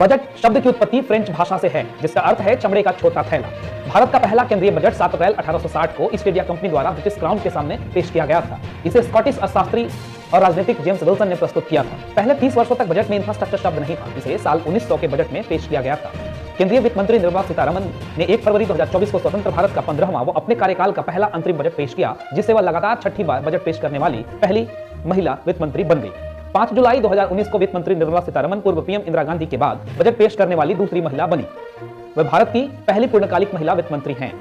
Budget शब्द की उत्पत्ति फ्रेंच भाषा से है, जिसका अर्थ है चमड़े का छोटा थैला। भारत का पहला केंद्रीय बजट 7 अप्रैल 1860 को ईस्ट इंडिया कंपनी द्वारा ब्रिटिश क्राउन के सामने पेश किया गया था। इसे स्कॉटिश अर्थशास्त्री और राजनीतिक जेम्स विल्सन ने प्रस्तुत किया था। पहले 30 वर्षों तक बजट में इंफ्रास्ट्रक्चर शब्द नहीं था। इसे साल 1900 के बजट में पेश किया गया था। केंद्रीय वित्त मंत्री निर्मला सीतारमण ने 1 फरवरी 2024 को स्वतंत्र भारत का 15वां वो अपने कार्यकाल का पहला अंतरिम बजट पेश किया, जिससे वह लगातार छठी बार बजट पेश करने वाली पहली महिला वित्त मंत्री बन गई। 5 जुलाई 2019 को वित्त मंत्री निर्मला सीतारमण पूर्व पीएम इंदिरा गांधी के बाद बजट पेश करने वाली दूसरी महिला बनी। वह भारत की पहली पूर्णकालिक महिला वित्त मंत्री हैं।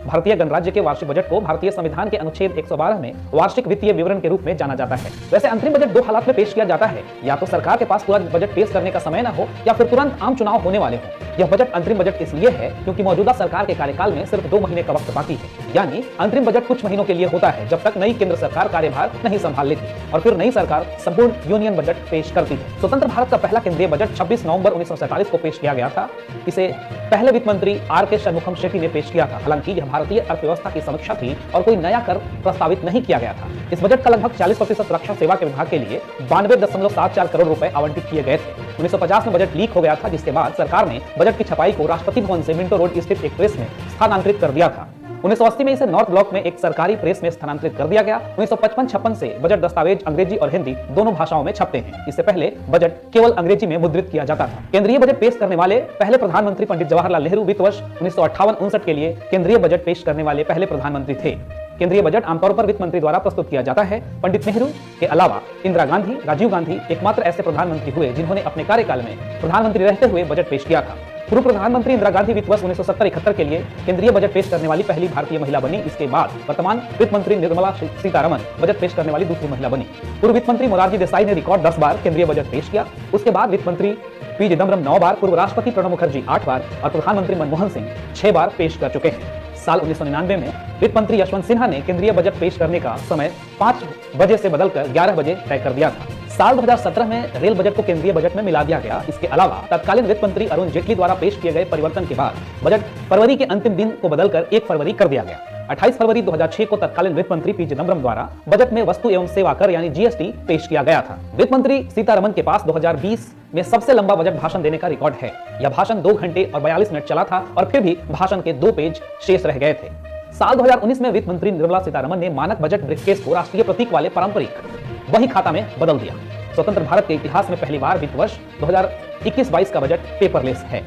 भारतीय गणराज्य के वार्षिक बजट को भारतीय संविधान के अनुच्छेद 112 में वार्षिक वित्तीय विवरण के रूप में जाना जाता है। वैसे अंतरिम बजट दो हालात में पेश किया जाता है, या तो सरकार के पास पूरा बजट पेश करने का समय न हो या फिर तुरंत आम चुनाव होने वाले हों। यह बजट अंतरिम बजट इसलिए है क्योंकि मौजूदा सरकार के कार्यकाल में सिर्फ 2 महीने का वक्त बाकी है, यानी अंतरिम बजट कुछ महीनों के लिए होता है जब तक नई केंद्र सरकार कार्यभार नहीं संभाल लेती और फिर नई सरकार संपूर्ण यूनियन बजट पेश करती है। स्वतंत्र भारत का पहला केंद्रीय बजट 26 नवंबर 1947 को पेश किया गया था। इसे पहले वित्त मंत्री R.K. शनमुखम शेट्टी ने पेश किया था। हालांकि यह भारतीय अर्थव्यवस्था की समीक्षा थी और कोई नया कर प्रस्तावित नहीं किया गया था। इस बजट का लगभग 40% रक्षा सेवा के विभाग के लिए 92.74 करोड़ रुपए आवंटित किए गए थे। 1950 में बजट लीक हो गया था, जिसके बाद सरकार ने बजट की छपाई को राष्ट्रपति भवन से मिंटो रोड स्थित एक प्रेस में स्थानांतरित कर दिया था। 1980 में इसे नॉर्थ ब्लॉक में एक सरकारी प्रेस में स्थानांतरित कर दिया गया। 1955-56 से बजट दस्तावेज अंग्रेजी और हिंदी दोनों भाषाओं में छपते हैं। इससे पहले बजट केवल अंग्रेजी में मुद्रित किया जाता था। केंद्रीय बजट पेश करने वाले पहले प्रधानमंत्री पंडित जवाहरलाल नेहरू वित्त वर्ष 1958-59 के लिए केंद्रीय बजट पेश करने वाले पहले प्रधानमंत्री थे। केंद्रीय बजट आमतौर पर वित्त मंत्री द्वारा प्रस्तुत किया जाता है। पंडित नेहरू के अलावा इंदिरा गांधी, राजीव गांधी एकमात्र ऐसे प्रधानमंत्री हुए जिन्होंने अपने कार्यकाल में प्रधानमंत्री रहते हुए बजट पेश किया था। पूर्व प्रधानमंत्री इंदिरा गांधी वित्त वर्ष 1970-71 के लिए केंद्रीय बजट पेश करने वाली पहली भारतीय महिला बनी। इसके बाद वर्तमान वित्त मंत्री निर्मला सीतारमण बजट पेश करने वाली दूसरी महिला बनी। पूर्व वित्त मंत्री मोरारजी देसाई ने रिकॉर्ड 10 बार केंद्रीय बजट पेश किया। उसके बाद वित्त मंत्री पी चिदम्बरम 9 बार, पूर्व राष्ट्रपति प्रणब मुखर्जी 8 बार और प्रधानमंत्री मनमोहन सिंह 6 बार पेश कर चुके हैं। साल 1999 में वित्त मंत्री यशवंत सिन्हा ने केंद्रीय बजट पेश करने का समय 5 बजे से बदलकर 11 बजे तय कर दिया था। साल 2017 में रेल बजट को केंद्रीय बजट में मिला दिया गया। इसके अलावा तत्कालीन वित्त मंत्री अरुण जेटली द्वारा पेश किए गए परिवर्तन के बाद बजट फरवरी के अंतिम दिन को बदलकर 1 फरवरी कर दिया गया। 28 फरवरी 2006 को तत्कालीन वित्त मंत्री पी चिदम्बरम द्वारा बजट में वस्तु एवं सेवा कर यानी जीएसटी पेश किया गया था। वित्त मंत्री सीतारमण के पास 2020 में सबसे लंबा बजट भाषण देने का रिकॉर्ड है। यह भाषण 2 घंटे और 42 मिनट चला था और फिर भी भाषण के 2 पेज शेष रह गए थे। साल 2019 में वित्त मंत्री निर्मला सीतारमण ने मानक बजट ब्रीफकेस को राष्ट्रीय प्रतीक वाले पारंपरिक बही खाता में बदल दिया। स्वतंत्र भारत के इतिहास में पहली बार वित्त वर्ष 2021-22 का बजट पेपरलेस है।